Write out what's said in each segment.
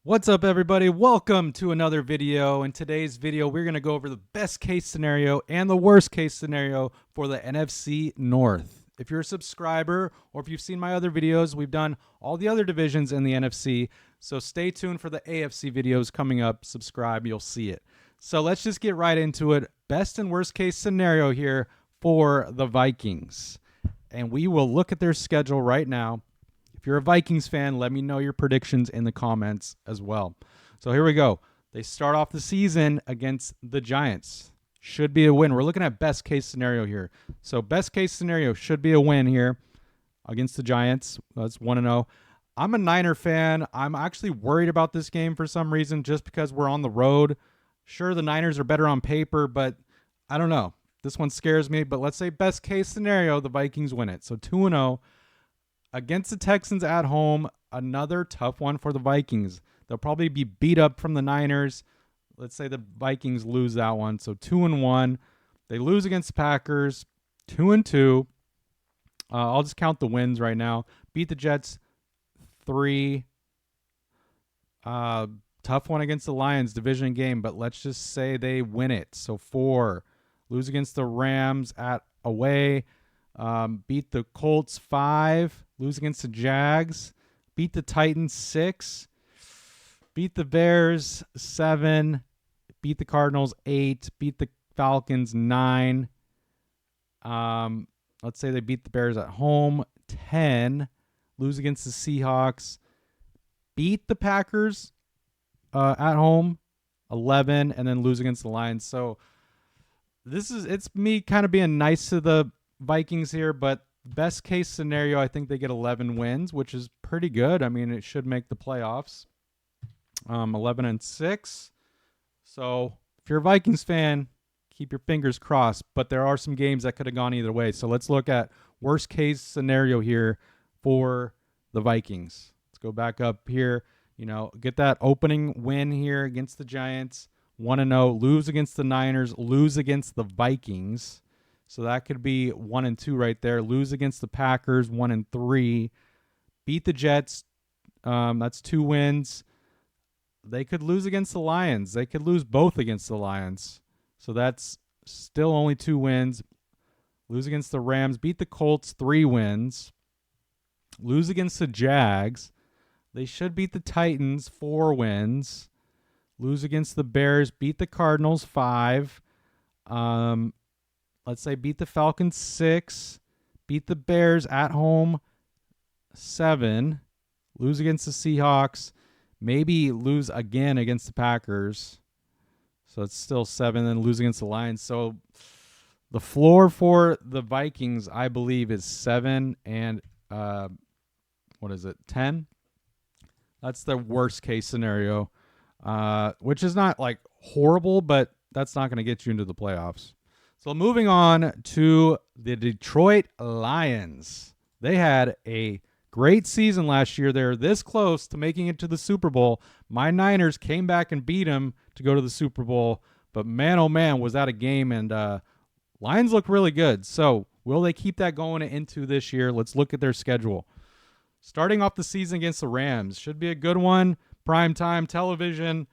What's up, everybody? Welcome to another video. In today's video, we're going to go over the best case scenario and the worst case scenario for the NFC North. If you're a subscriber or if you've seen my other videos, we've done all the other divisions in the NFC. So stay tuned for the AFC videos coming up. Subscribe, you'll see it. So let's just get right into it. Best and worst case scenario here for the Vikings. And we will look at their schedule right now. If you're a Vikings fan, let me know your predictions in the comments as well. So here we go. They start off the season against the Giants. Should be a win. We're looking at best case scenario here. So best case scenario should be a win here against the Giants. That's 1-0. I'm a Niner fan. I'm actually worried about this game for some reason just because we're on the road. Sure, the Niners are better on paper, but I don't know. This one scares me, but let's say best case scenario, the Vikings win it. So 2-0. Against the Texans at home, another tough one for the Vikings. They'll probably be beat up from the Niners. Let's say the Vikings lose that one. So 2-1. They lose against the Packers, 2-2. I'll just count the wins right now. Beat the Jets, 3. Tough one against the Lions, division game, but let's just say they win it. So 4. Lose against the Rams at away. Beat the Colts, 5. Lose against the Jags. Beat the Titans, 6. Beat the Bears, 7. Beat the Cardinals, 8. Beat the Falcons, 9. Let's say they beat the Bears at home, 10. Lose against the Seahawks. Beat the Packers at home, 11. And then lose against the Lions. So it's me kind of being nice to the Vikings here, but best case scenario, I think they get 11 wins, which is pretty good. I mean, it should make the playoffs. 11-6. So if you're a Vikings fan, keep your fingers crossed, but there are some games that could have gone either way. So let's look at worst case scenario here for the Vikings. Let's go back up here. Get that opening win here against the Giants, 1-0, lose against the Niners, lose against the Vikings. So that could be 1-2 right there. Lose against the Packers, 1-3. Beat the Jets. That's 2 wins. They could lose against the Lions. They could lose both against the Lions. So that's still only 2 wins. Lose against the Rams. Beat the Colts, 3 wins. Lose against the Jags. They should beat the Titans, 4 wins. Lose against the Bears. Beat the Cardinals, 5. Let's say beat the Falcons, 6. Beat the Bears at home, 7. Lose against the Seahawks. Maybe lose again against the Packers. So it's still 7. Then lose against the Lions. So the floor for the Vikings, I believe, is 7 and 10? That's the worst case scenario, which is not like horrible, but that's not going to get you into the playoffs. So moving on to the Detroit Lions. They had a great season last year. They're this close to making it to the Super Bowl. My Niners came back and beat them to go to the Super Bowl. But man, oh man, was that a game. And Lions look really good. So will they keep that going into this year? Let's look at their schedule. Starting off the season against the Rams. Should be a good one. Primetime television.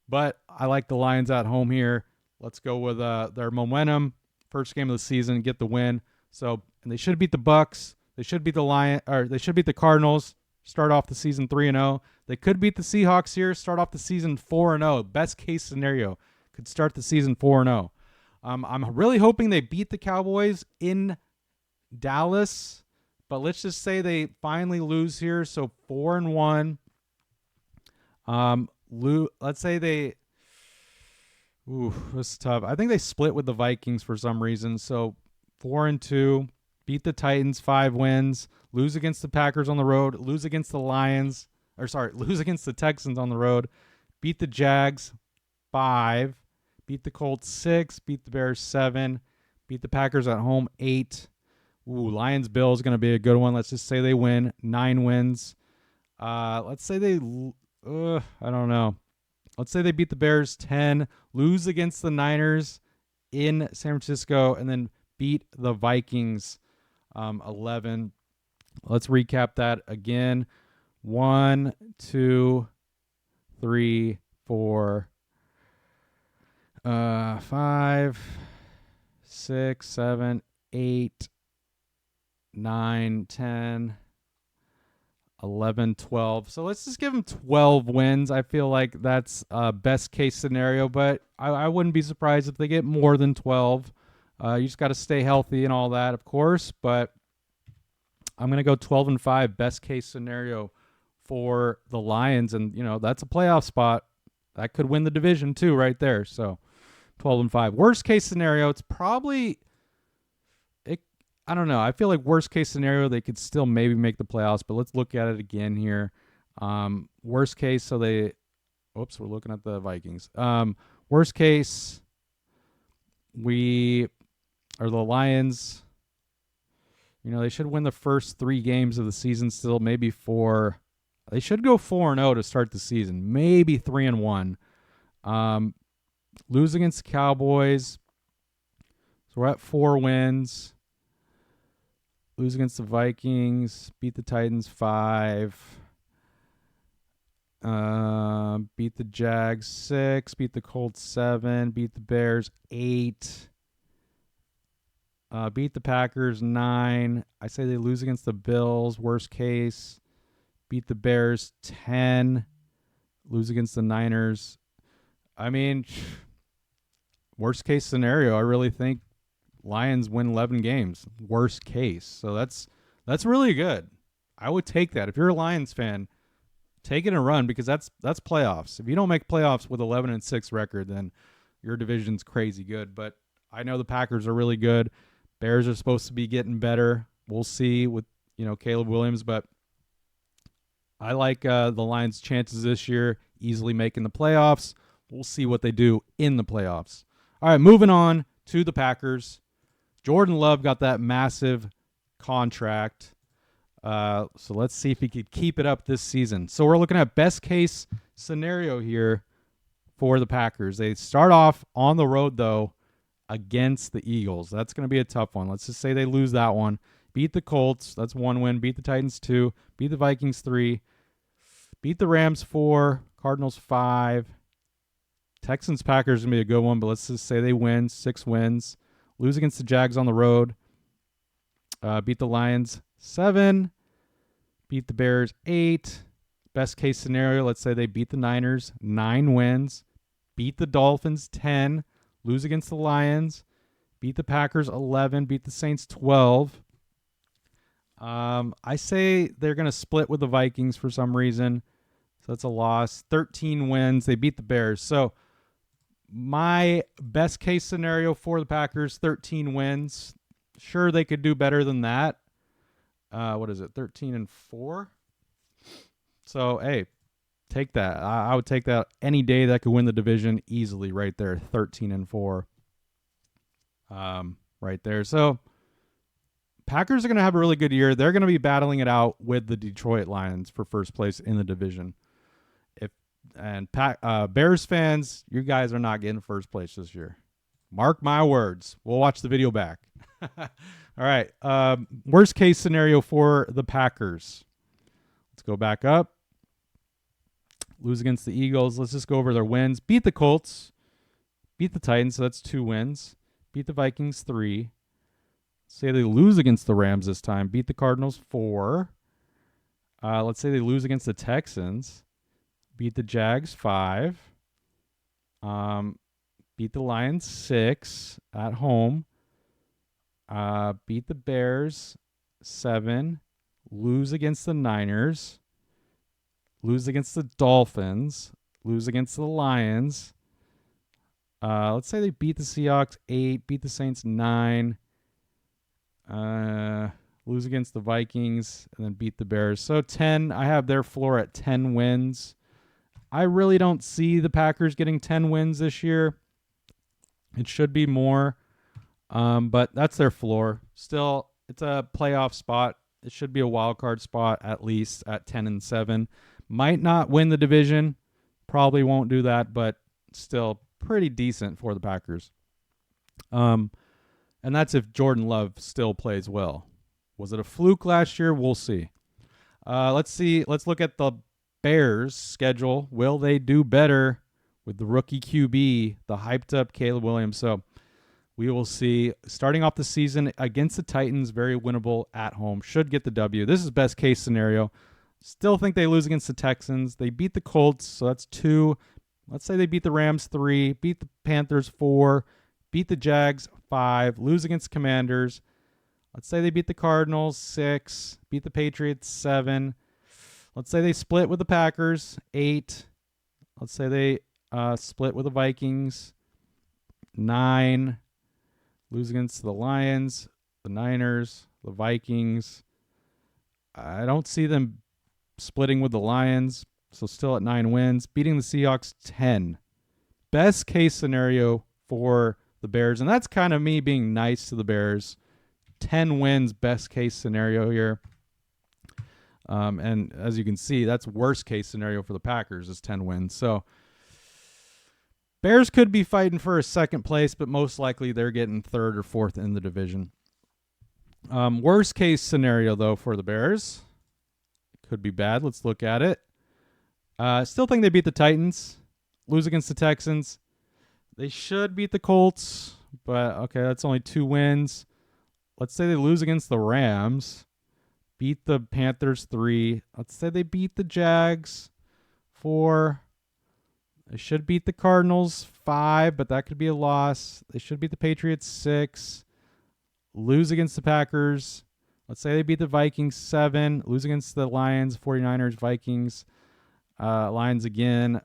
But I like the Lions at home here. Let's go with their momentum. First game of the season, get the win. So, and they should beat the Bucks. They should beat they should beat the Cardinals. Start off the season 3-0. They could beat the Seahawks here. Start off the season 4-0. Best case scenario, could start the season 4-0. I'm really hoping they beat the Cowboys in Dallas, but let's just say they finally lose here. So 4-1. Let's say they. Ooh, this is tough. I think they split with the Vikings for some reason. So 4-2, beat the Titans, 5 wins, lose against the Packers on the road, lose against the lose against the Texans on the road, beat the Jags, 5, beat the Colts, 6, beat the Bears, 7, beat the Packers at home, 8. Ooh, Lions-Bills is going to be a good one. Let's just say they win, 9 wins. Let's say they, I don't know. Let's say they beat the Bears, 10, lose against the Niners in San Francisco, and then beat the Vikings, 11. Let's recap that again. 1, 2, 3, 4, 5, 6, 7, 8, 9, 10, 11, 12. So let's just give them 12 wins. I feel like that's best case scenario, but I wouldn't be surprised if they get more than 12. You just got to stay healthy and all that, of course, but I'm going to go 12-5 best case scenario for the Lions, and that's a playoff spot. That could win the division too right there. So 12-5. Worst case scenario, it's probably I don't know. I feel like worst case scenario, they could still maybe make the playoffs, but let's look at it again here. Worst case, so we're looking at the Vikings. Worst case, the Lions, they should win the first 3 games of the season still, maybe 4. They should go 4-0 to start the season, maybe 3-1. Lose against the Cowboys. So we're at 4 wins. Lose against the Vikings. Beat the Titans 5. Beat the Jags 6. Beat the Colts 7. Beat the Bears 8. Beat the Packers 9. I say they lose against the Bills. Worst case. Beat the Bears 10. Lose against the Niners. I mean, worst case scenario, I really think Lions win 11 games. Worst case. So that's really good. I would take that. If you're a Lions fan, take it and run, because that's playoffs. If you don't make playoffs with 11-6 record, then your division's crazy good. But I know the Packers are really good. Bears are supposed to be getting better. We'll see with Caleb Williams, but I like the Lions' chances this year, easily making the playoffs. We'll see what they do in the playoffs. All right, moving on to the Packers. Jordan Love got that massive contract. So let's see if he could keep it up this season. So we're looking at best case scenario here for the Packers. They start off on the road, though, against the Eagles. That's going to be a tough one. Let's just say they lose that one. Beat the Colts. That's 1 win. Beat the Titans 2. Beat the Vikings 3. Beat the Rams 4. Cardinals 5. Texans Packers is going to be a good one, but let's just say they win. 6 wins. Lose against the Jags on the road. Beat the Lions 7. Beat the Bears 8. Best case scenario, let's say they beat the Niners 9 wins. Beat the Dolphins 10. Lose against the Lions. Beat the Packers 11. Beat the Saints 12. I say they're going to split with the Vikings for some reason. So that's a loss. 13 wins. They beat the Bears. So my best case scenario for the Packers, 13 wins. Sure, they could do better than that. What is it? 13-4. So, hey, take that. I would take that any day that could win the division easily right there. 13-4. Right there. So Packers are going to have a really good year. They're going to be battling it out with the Detroit Lions for first place in the division. Bears fans, you guys are not getting first place this year. Mark my words. We'll watch the video back. All right. Worst case scenario for the Packers. Let's go back up. Lose against the Eagles. Let's just go over their wins. Beat the Colts. Beat the Titans. So that's 2 wins. Beat the Vikings 3. Say they lose against the Rams this time. Beat the Cardinals 4. Let's say they lose against the Texans. Beat the Jags 5. Beat the Lions 6 at home. Beat the Bears 7. Lose against the Niners. Lose against the Dolphins. Lose against the Lions. Let's say they beat the Seahawks 8. Beat the Saints 9. Lose against the Vikings. And then beat the Bears. So 10. I have their floor at 10 wins. I really don't see the Packers getting 10 wins this year. It should be more, but that's their floor. Still, it's a playoff spot. It should be a wild card spot at least at 10-7. Might not win the division. Probably won't do that, but still pretty decent for the Packers. And that's if Jordan Love still plays well. Was it a fluke last year? We'll see. Let's see. Let's look at the Bears schedule. Will they do better with the rookie QB, the hyped up Caleb Williams? So we will see. Starting off the season against the Titans, very winnable at home. Should get the W. This is best case scenario. Still think they lose against the Texans. They beat the Colts, so that's 2. Let's say they beat the Rams 3, beat the Panthers 4, beat the Jags 5, lose against the Commanders. Let's say they beat the Cardinals 6, beat the Patriots 7. Let's say they split with the Packers 8. Let's say they split with the Vikings 9. Lose against the Lions, the Niners, the Vikings. I don't see them splitting with the Lions, so still at 9 wins. Beating the Seahawks 10. Best case scenario for the Bears, and that's kind of me being nice to the Bears. 10 wins, best case scenario here. And as you can see, that's worst case scenario for the Packers is 10 wins. So Bears could be fighting for a second place, but most likely they're getting 3rd or 4th in the division. Worst case scenario, though, for the Bears. Could be bad. Let's look at it. Still think they beat the Titans. Lose against the Texans. They should beat the Colts, but okay, that's only 2 wins. Let's say they lose against the Rams. Beat the Panthers 3. Let's say they beat the Jags 4. They should beat the Cardinals 5, but that could be a loss. They should beat the Patriots 6. Lose against the Packers. Let's say they beat the Vikings 7. Lose against the Lions, 49ers, Vikings. Lions again.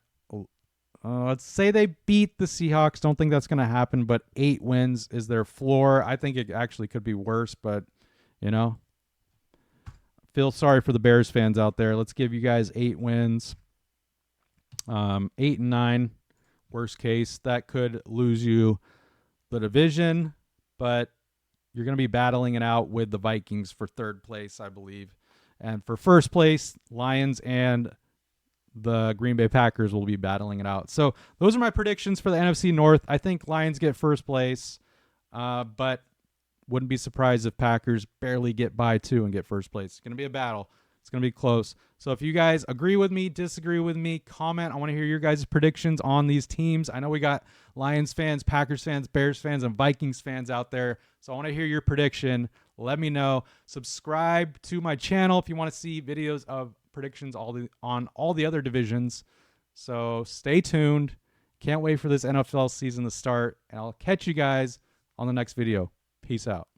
Let's say they beat the Seahawks. Don't think that's going to happen, but 8 wins is their floor. I think it actually could be worse, but, you know. Feel sorry for the Bears fans out there. Let's give you guys 8 wins. 8 and 9, worst case. That could lose you the division, but you're going to be battling it out with the Vikings for 3rd place, I believe. And for 1st place, Lions and the Green Bay Packers will be battling it out. So those are my predictions for the NFC North. I think Lions get 1st place, but wouldn't be surprised if Packers barely get by 2 and get 1st place. It's going to be a battle. It's going to be close. So if you guys agree with me, disagree with me, comment. I want to hear your guys' predictions on these teams. I know we got Lions fans, Packers fans, Bears fans, and Vikings fans out there. So I want to hear your prediction. Let me know. Subscribe to my channel if you want to see videos of predictions on all the other divisions. So stay tuned. Can't wait for this NFL season to start. And I'll catch you guys on the next video. Peace out.